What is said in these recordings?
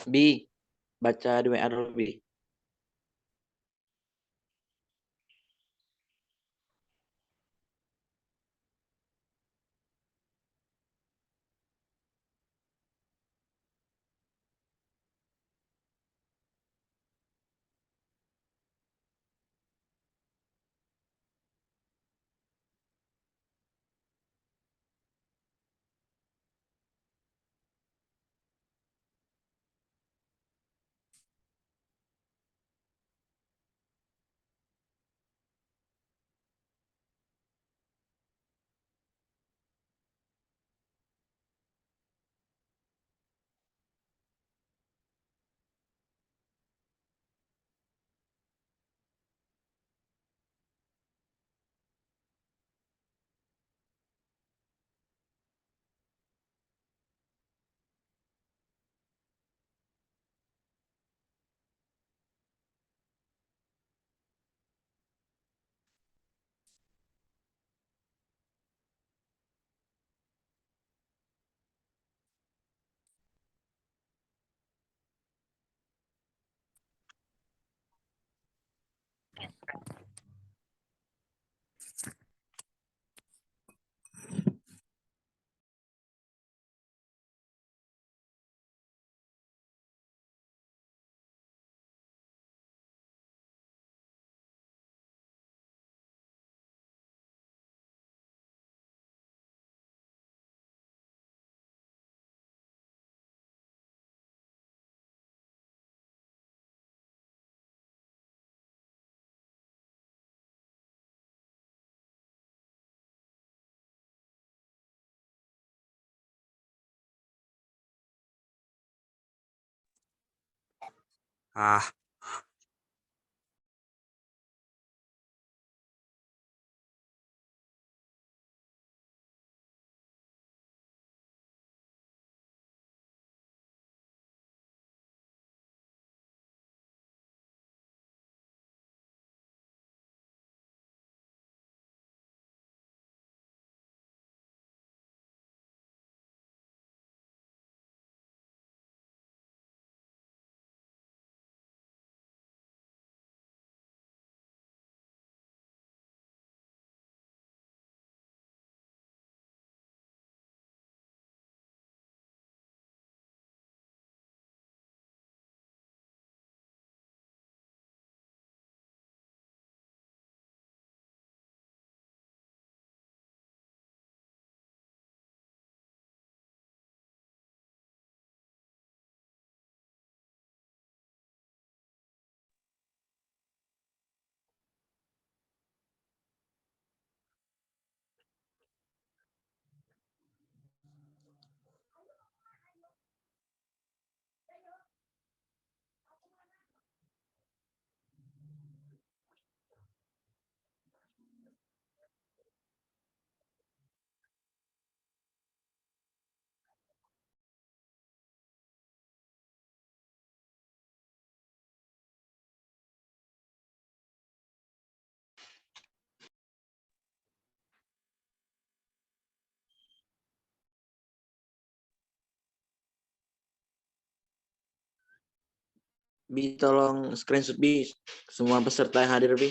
Bi, baca di WA dulu, Bi. Ah, Bi, tolong screenshot, Bi. Semua peserta yang hadir, Bi.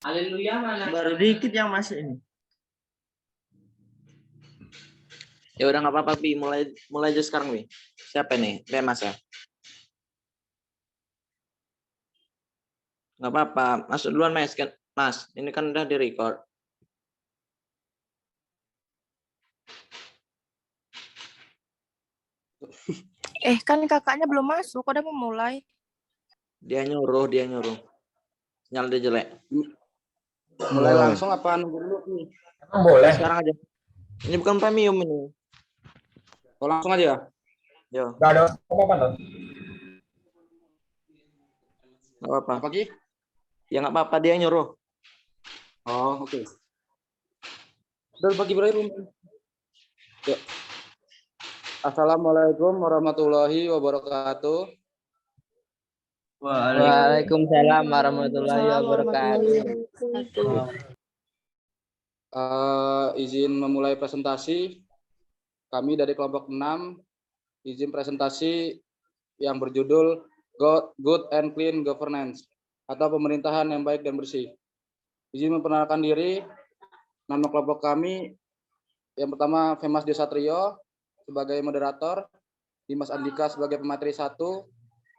Haleluya, mana? Baru dikit yang masuk ini. Ya udah nggak apa-apa, Pi. Mulai aja sekarang, Pi. Siapa nih? Mas ya? Nggak apa-apa. Masuk duluan, Mas. Kan, Mas, ini kan udah di-record. Kan kakaknya belum masuk, udah mau mulai. Dia nyuruh. Sinyal dia jelek. Mulai langsung apa nunggu dulu nih? Emang boleh? Sekarang aja. Ini bukan premium ini. Oh, langsung aja. Yo, Gak ada apa-apa tuh. nggak apa-apa. Apa Ki? Ya nggak apa-apa, dia nyuruh. Oh, oke. Udah bagi berakhir. Ya. Assalamualaikum warahmatullahi wabarakatuh. Waalaikumsalam warahmatullahi wabarakatuh. Izin memulai presentasi. Kami dari kelompok 6 izin presentasi yang berjudul Good and Clean Governance atau pemerintahan yang baik dan bersih. Izin memperkenalkan diri. Nama kelompok kami yang pertama Femas Desatrio sebagai moderator, Dimas Andika sebagai pemateri 1,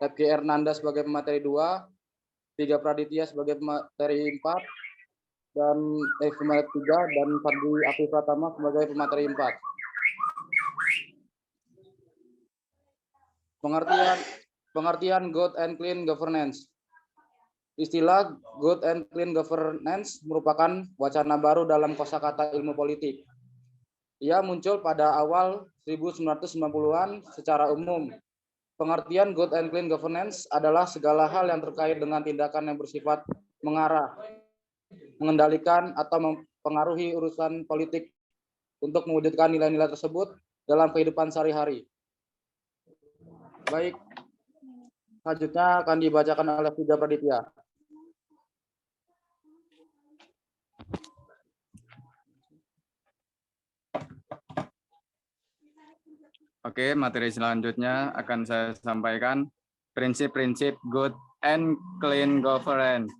Repki Ernanda sebagai pemateri 2, Tiga Praditya sebagai pemateri 4, dan pemateri 3, dan Fardi Afif Pratama sebagai pemateri 4. Pengertian Good and Clean Governance. Istilah Good and Clean Governance merupakan wacana baru dalam kosakata ilmu politik. Ia muncul pada awal 1990-an secara umum. Pengertian Good and Clean Governance adalah segala hal yang terkait dengan tindakan yang bersifat mengarah, mengendalikan, atau mempengaruhi urusan politik untuk mewujudkan nilai-nilai tersebut dalam kehidupan sehari-hari. Baik, selanjutnya akan dibacakan oleh Tiga Praditya. Oke, materi selanjutnya akan saya sampaikan prinsip-prinsip good and clean governance.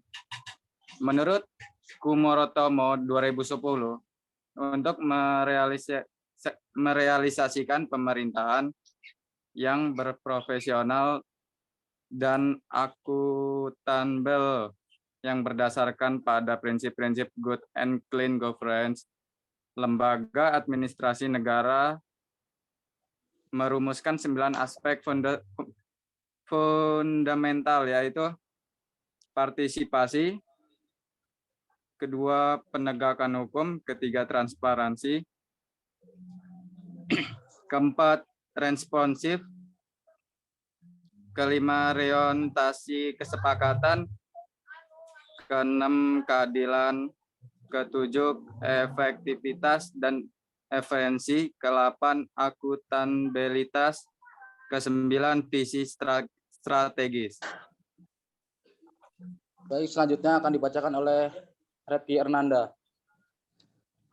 Menurut Kumorotomo 2010, untuk merealisasikan pemerintahan yang berprofesional dan akuntabel yang berdasarkan pada prinsip-prinsip good and clean governance, lembaga administrasi negara merumuskan 9 aspek fundamental, yaitu partisipasi, kedua penegakan hukum, ketiga transparansi, keempat responsif, kelima reorientasi kesepakatan, keenam keadilan, ketujuh efektivitas dan efisiensi, ke-8 akuntabilitas, ke-9 visi strategis. Baik, selanjutnya akan dibacakan oleh Repki Ernanda.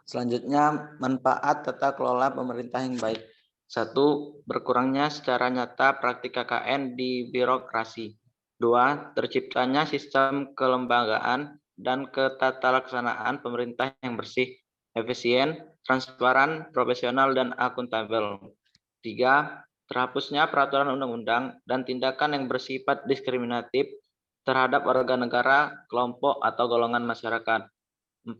Selanjutnya, manfaat tata kelola pemerintah yang baik. 1. Berkurangnya secara nyata praktik KKN di birokrasi. 2. Terciptanya sistem kelembagaan dan ketatalaksanaan pemerintah yang bersih, efisien, transparan, profesional, dan akuntabel. 3. Terhapusnya peraturan undang-undang dan tindakan yang bersifat diskriminatif terhadap warga negara, kelompok, atau golongan masyarakat. 4.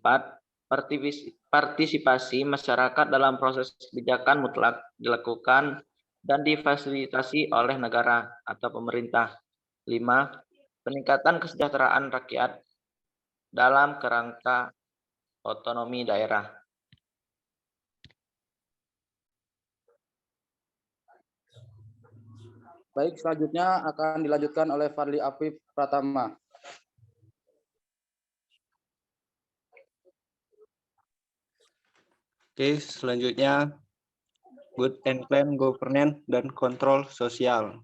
Partisipasi masyarakat dalam proses kebijakan mutlak dilakukan dan difasilitasi oleh negara atau pemerintah. 5. Peningkatan kesejahteraan rakyat dalam kerangka otonomi daerah. Baik, selanjutnya akan dilanjutkan oleh Fardi Afif Pratama. Oke, selanjutnya good and clean governance dan kontrol sosial.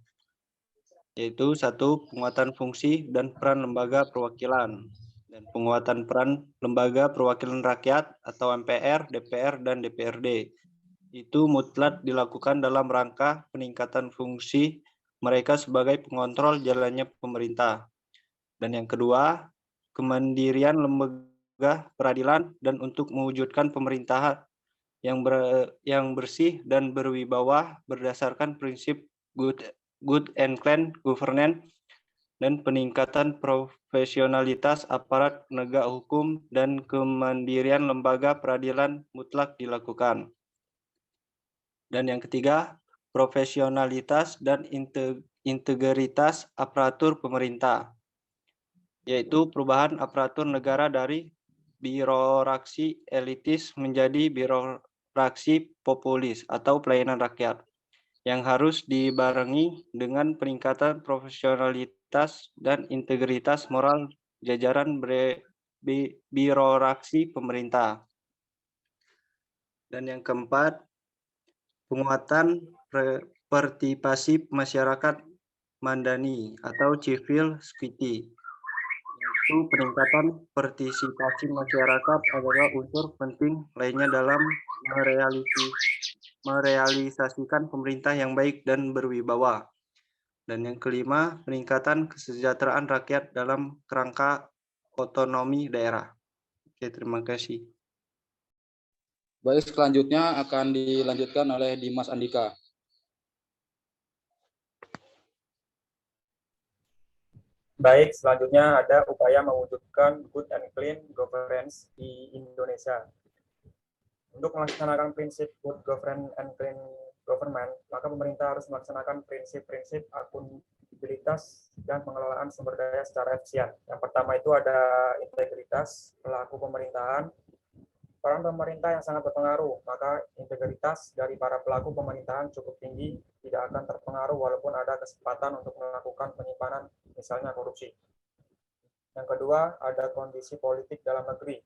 Yaitu 1. Penguatan fungsi dan peran lembaga perwakilan dan penguatan peran lembaga perwakilan rakyat atau MPR, DPR, dan DPRD. Itu mutlak dilakukan dalam rangka peningkatan fungsi mereka sebagai pengontrol jalannya pemerintah. Dan yang kedua, kemandirian lembaga peradilan dan untuk mewujudkan pemerintahan yang bersih dan berwibawa berdasarkan prinsip good and clean governance dan peningkatan profesionalitas aparat penegak hukum dan kemandirian lembaga peradilan mutlak dilakukan. Dan yang ketiga, profesionalitas dan integritas aparatur pemerintah, yaitu perubahan aparatur negara dari birokrasi elitis menjadi birokrasi populis atau pelayanan rakyat, yang harus dibarengi dengan peningkatan profesionalitas dan integritas moral jajaran birokrasi pemerintah. Dan yang keempat, penguatan partisipasi masyarakat madani atau civil society, yaitu peningkatan partisipasi masyarakat adalah unsur penting lainnya dalam merealisasikan pemerintah yang baik dan berwibawa. Dan yang kelima, peningkatan kesejahteraan rakyat dalam kerangka otonomi daerah. Oke, terima kasih. Baik, selanjutnya akan dilanjutkan oleh Dimas Andika. Baik, selanjutnya ada upaya mewujudkan good and clean governance di Indonesia. Untuk melaksanakan prinsip good governance and clean government, maka pemerintah harus melaksanakan prinsip-prinsip akuntabilitas dan pengelolaan sumber daya secara efisien. Yang pertama itu ada integritas pelaku pemerintahan. Peran pemerintah yang sangat berpengaruh, maka integritas dari para pelaku pemerintahan cukup tinggi, tidak akan terpengaruh walaupun ada kesempatan untuk melakukan penyimpanan, misalnya korupsi. Yang kedua, ada kondisi politik dalam negeri.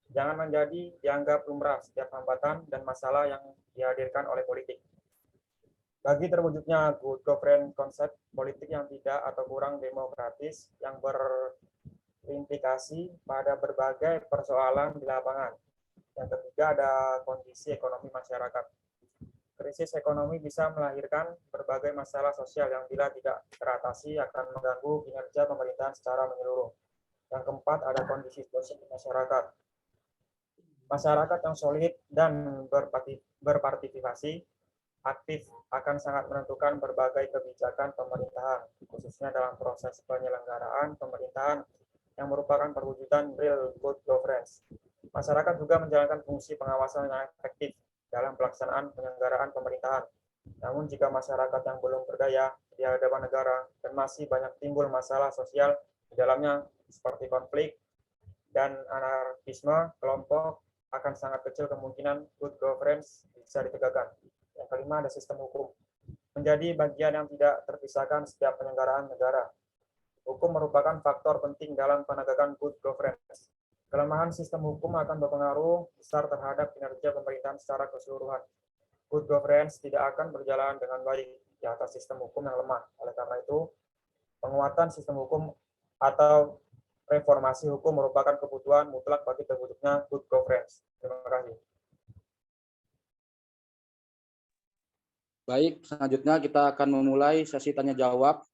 Jangan menjadi dianggap lumrah setiap hambatan dan masalah yang dihadirkan oleh politik. Bagi terwujudnya good governance konsep politik yang tidak atau kurang demokratis, yang berimplikasi pada berbagai persoalan di lapangan. Yang ketiga ada kondisi ekonomi masyarakat. Krisis ekonomi bisa melahirkan berbagai masalah sosial yang bila tidak teratasi akan mengganggu kinerja pemerintahan secara menyeluruh. Yang keempat ada kondisi sosial masyarakat. Masyarakat yang solid dan berpartisipasi aktif akan sangat menentukan berbagai kebijakan pemerintahan, khususnya dalam proses penyelenggaraan pemerintahan yang merupakan perwujudan real good governance. Masyarakat juga menjalankan fungsi pengawasan yang efektif dalam pelaksanaan penyelenggaraan pemerintahan. Namun jika masyarakat yang belum berdaya di hadapan negara dan masih banyak timbul masalah sosial di dalamnya seperti konflik dan anarkisme kelompok, akan sangat kecil kemungkinan good governance bisa ditegakkan. Yang kelima ada sistem hukum. Menjadi bagian yang tidak terpisahkan setiap penyelenggaraan negara. Hukum merupakan faktor penting dalam penegakan good governance. Kelemahan sistem hukum akan berpengaruh besar terhadap kinerja pemerintahan secara keseluruhan. Good governance tidak akan berjalan dengan baik di atas sistem hukum yang lemah. Oleh karena itu, penguatan sistem hukum atau reformasi hukum merupakan kebutuhan mutlak bagi terwujudnya good governance. Terima kasih. Baik, selanjutnya kita akan memulai sesi tanya jawab.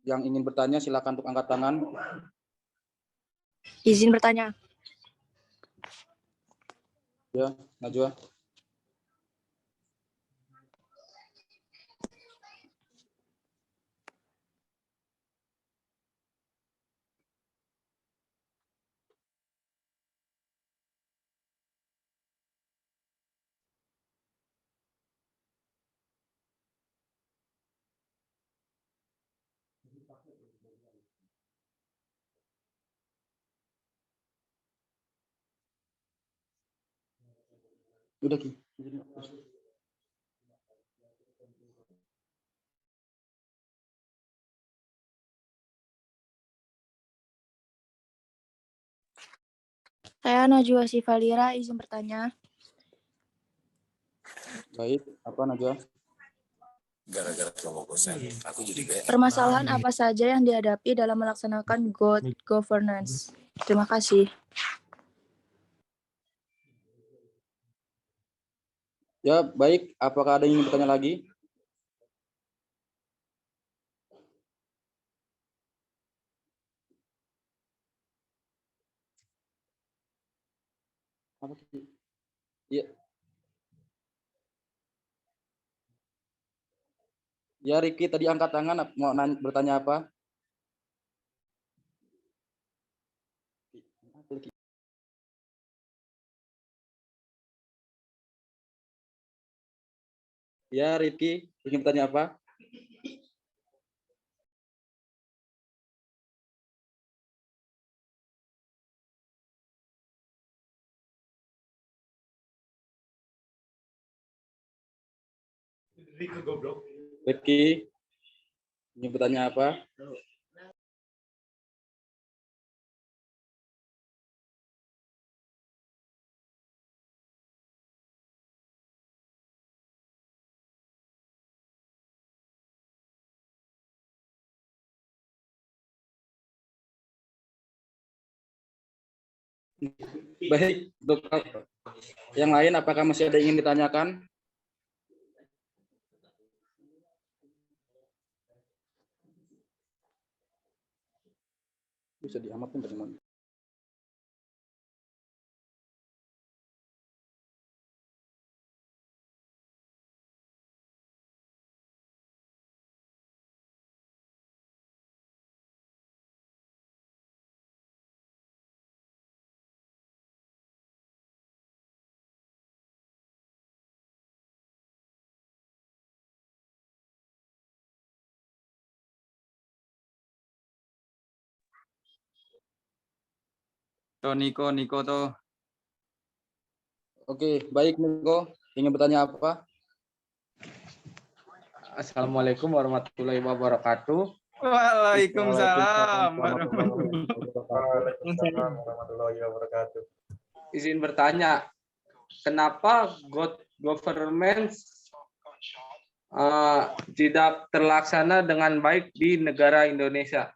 Yang ingin bertanya silakan untuk angkat tangan. Izin bertanya. Ya, Najwa. Udah, Ki. Saya Najwa Sivalira, izin bertanya. Baik, apa Najwa? Permasalahan apa saja yang dihadapi dalam melaksanakan good governance? Terima kasih. Ya, baik. Apakah ada yang ingin bertanya lagi? Apa? Iya. Ya, Riki tadi angkat tangan, mau bertanya apa? Ya, Riki ingin bertanya apa? Riki ingin bertanya apa? Baik, untuk yang lain apakah masih ada yang ingin ditanyakan? Bisa diamatin dari mana? Tuh Niko tuh. Oke, baik Niko, ingin bertanya apa? Assalamualaikum warahmatullahi wabarakatuh. Waalaikumsalam. Waalaikumsalam warahmatullahi wabarakatuh. Izin bertanya, kenapa government tidak terlaksana dengan baik di negara Indonesia?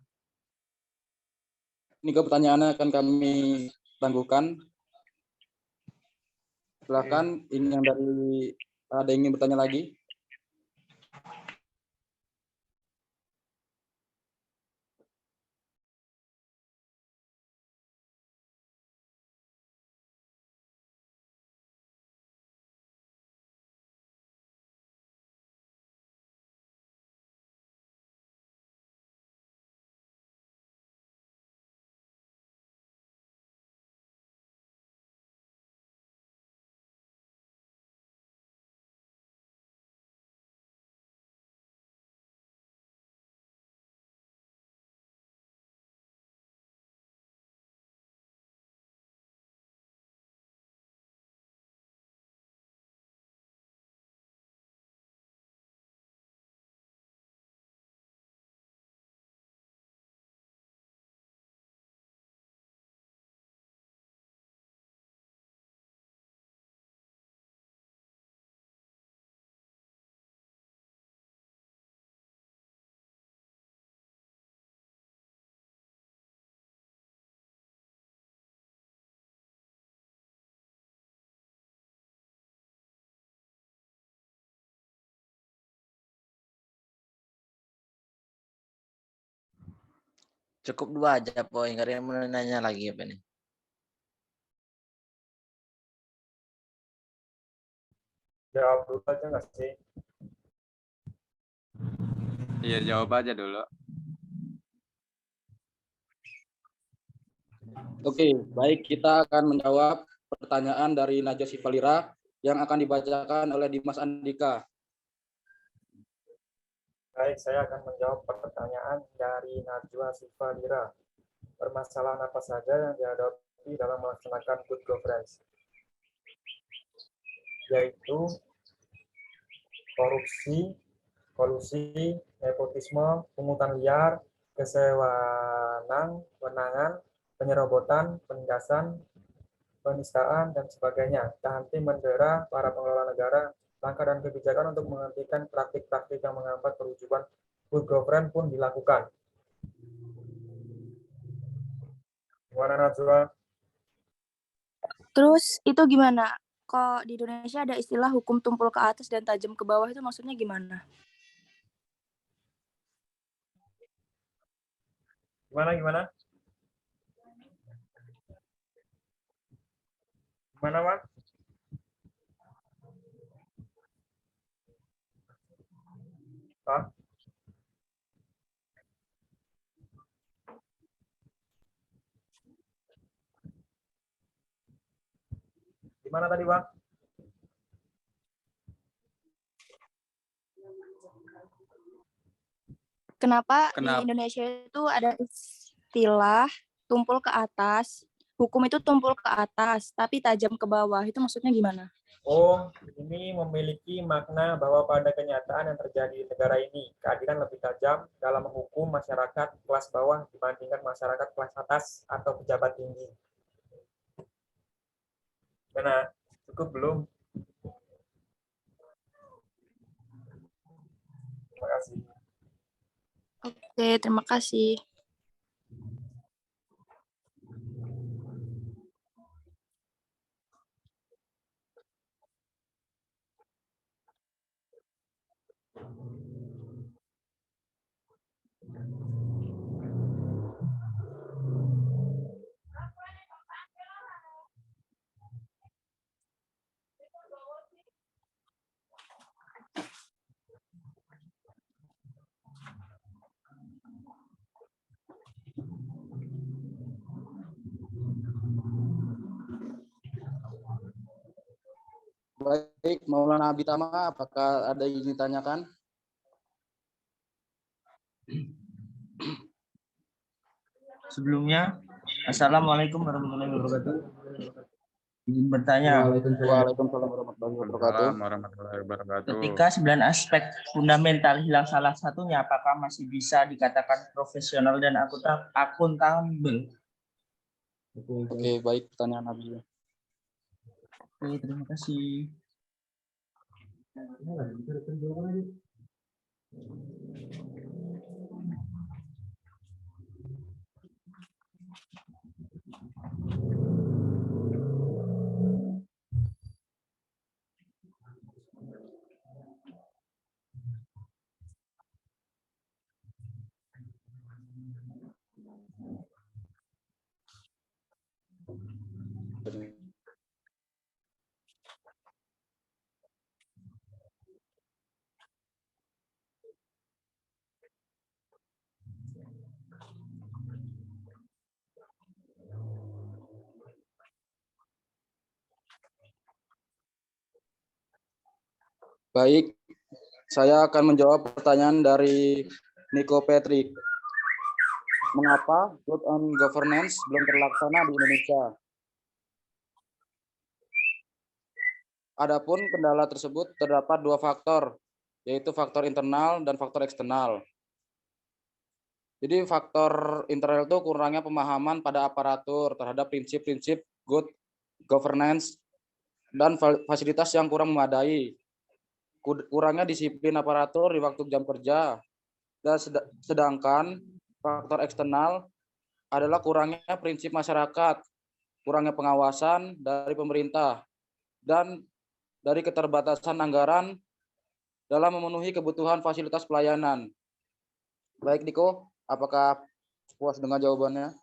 Niko, pertanyaannya akan kami tangguhkan. Silakan, ini yang dari ada yang ingin bertanya lagi? Cukup 2 aja, poin. Nggak ada yang mau nanya lagi apa nih? Jawab dulu aja nggak sih? Iya, jawab aja dulu. Oke, baik, kita akan menjawab pertanyaan dari Najwa Sivalira yang akan dibacakan oleh Dimas Andika. Baik, saya akan menjawab pertanyaan dari Najwa Sivalira. Permasalahan apa saja yang dihadapi dalam melaksanakan good governance? Yaitu korupsi, kolusi, nepotisme, pungutan liar, kesewenang-wenangan, penyerobotan, penindasan, penistaan, dan sebagainya. Tak henti mendera para pengelola negara, langkah dan kebijakan untuk menghentikan praktik-praktik yang menghambat perwujudan good governance pun dilakukan. Gimana Najwa? Terus itu gimana? Kok di Indonesia ada istilah hukum tumpul ke atas dan tajam ke bawah, itu maksudnya gimana? Gimana? Gimana, Wan? Pak? Gimana tadi, Bang? Kenapa di Kenapa? Indonesia itu ada istilah tumpul ke atas, hukum itu tumpul ke atas, tapi tajam ke bawah. Itu maksudnya gimana? Oh, ini memiliki makna bahwa pada kenyataan yang terjadi di negara ini, keadilan lebih tajam dalam menghukum masyarakat kelas bawah dibandingkan masyarakat kelas atas atau pejabat tinggi. Mana? Cukup belum? Terima kasih. Oke, terima kasih. Baik, Maulana Abitama, apakah ada yang ditanyakan? Sebelumnya, Assalamualaikum warahmatullahi wabarakatuh. Izin bertanya, Waalaikumsalam warahmatullahi wabarakatuh. Waalaikumsalam warahmatullahi wabarakatuh. ketika 9 aspek fundamental hilang salah satunya, apakah masih bisa dikatakan profesional dan akuntabel? Oke, baik, pertanyaan Abi. Oke, terima kasih. Baik, saya akan menjawab pertanyaan dari Niko Petri. Mengapa good and governance belum terlaksana di Indonesia? Adapun kendala tersebut terdapat dua faktor, yaitu faktor internal dan faktor eksternal. Jadi faktor internal itu kurangnya pemahaman pada aparatur terhadap prinsip-prinsip good governance dan fasilitas yang kurang memadai. Kurangnya disiplin aparatur di waktu jam kerja. Dan sedangkan faktor eksternal adalah kurangnya prinsip masyarakat, kurangnya pengawasan dari pemerintah, dan dari keterbatasan anggaran dalam memenuhi kebutuhan fasilitas pelayanan. Baik, Diko, apakah puas dengan jawabannya?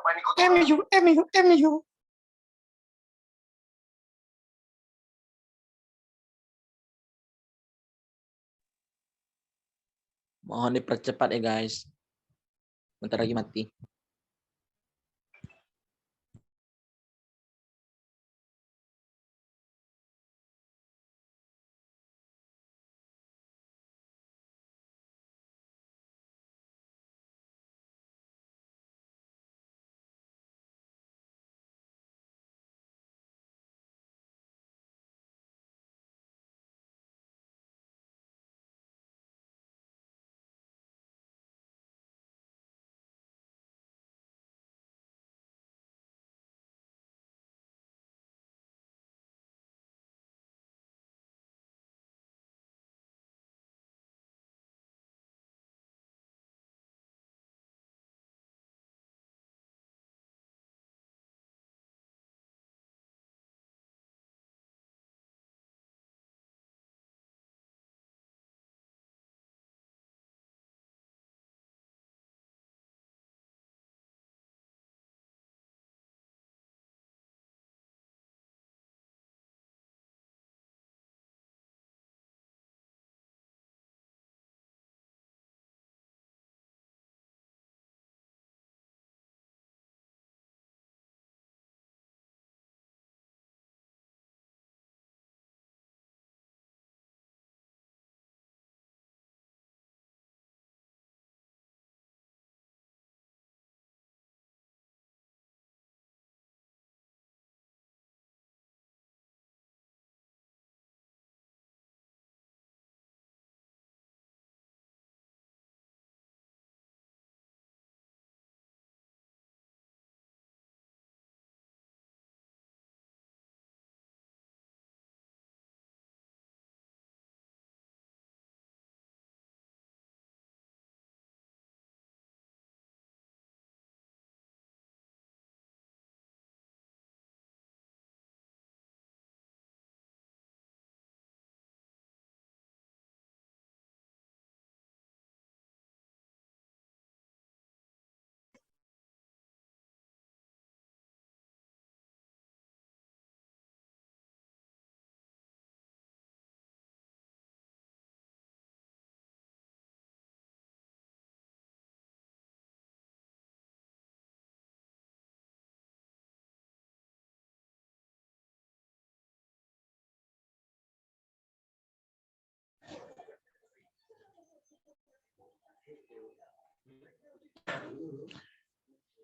MU. Mohon dipercepat ya guys. Bentar lagi mati.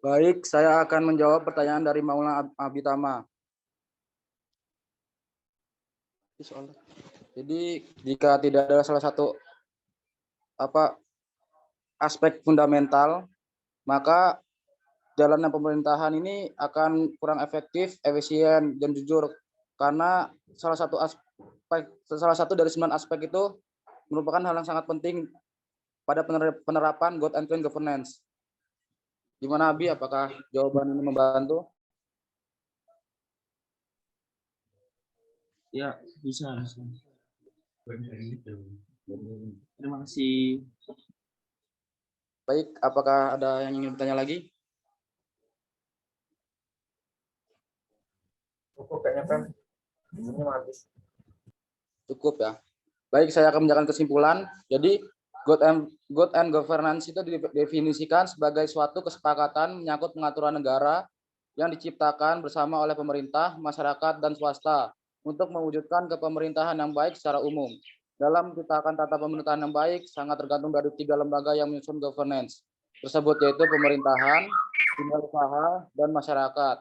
Baik, saya akan menjawab pertanyaan dari Maulana Abitama. Jadi jika tidak ada salah satu aspek fundamental, maka jalannya pemerintahan ini akan kurang efektif, efisien, dan jujur. Karena salah satu dari 9 aspek itu merupakan hal yang sangat penting pada penerapan good and clean governance. Gimana Abi, apakah jawaban ini membantu? Ya, bisa. Terima kasih. Baik, apakah ada yang ingin bertanya lagi? Cukup kayaknya Pem. Ini habis. Cukup ya. Baik, saya akan menjelaskan kesimpulan. Jadi good and governance itu didefinisikan sebagai suatu kesepakatan menyangkut pengaturan negara yang diciptakan bersama oleh pemerintah, masyarakat, dan swasta untuk mewujudkan kepemerintahan yang baik secara umum. Dalam menciptakan tata pemerintahan yang baik sangat tergantung dari 3 lembaga yang menyusun governance tersebut, yaitu pemerintahan, dunia usaha, dan masyarakat.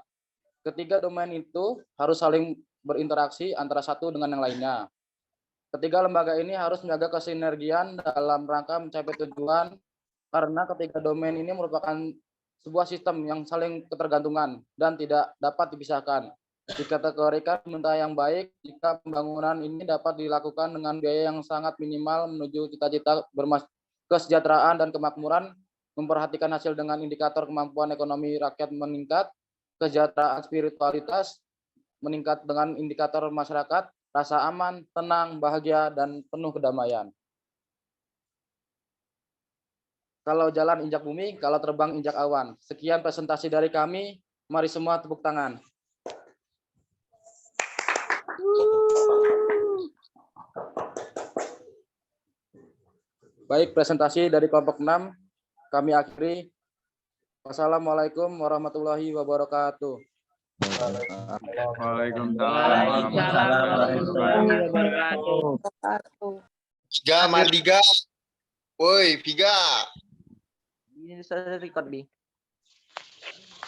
Ketiga domain itu harus saling berinteraksi antara satu dengan yang lainnya. Ketiga lembaga ini harus menjaga kesinergian dalam rangka mencapai tujuan, karena ketiga domain ini merupakan sebuah sistem yang saling ketergantungan dan tidak dapat dipisahkan. Dikategorikan pemerintah yang baik jika pembangunan ini dapat dilakukan dengan biaya yang sangat minimal menuju cita-cita kesejahteraan dan kemakmuran, memperhatikan hasil dengan indikator kemampuan ekonomi rakyat meningkat, kesejahteraan spiritualitas meningkat dengan indikator masyarakat, rasa aman, tenang, bahagia, dan penuh kedamaian. kalau jalan injak bumi, kalau terbang injak awan. Sekian presentasi dari kami. Mari semua tepuk tangan. Baik, presentasi dari kelompok 6 kami akhiri. Wassalamualaikum warahmatullahi wabarakatuh. Waalaikumsalam warahmatullahi wabarakatuh. Viga, Mardiga. Woi, Viga. Ini saya record, Bi.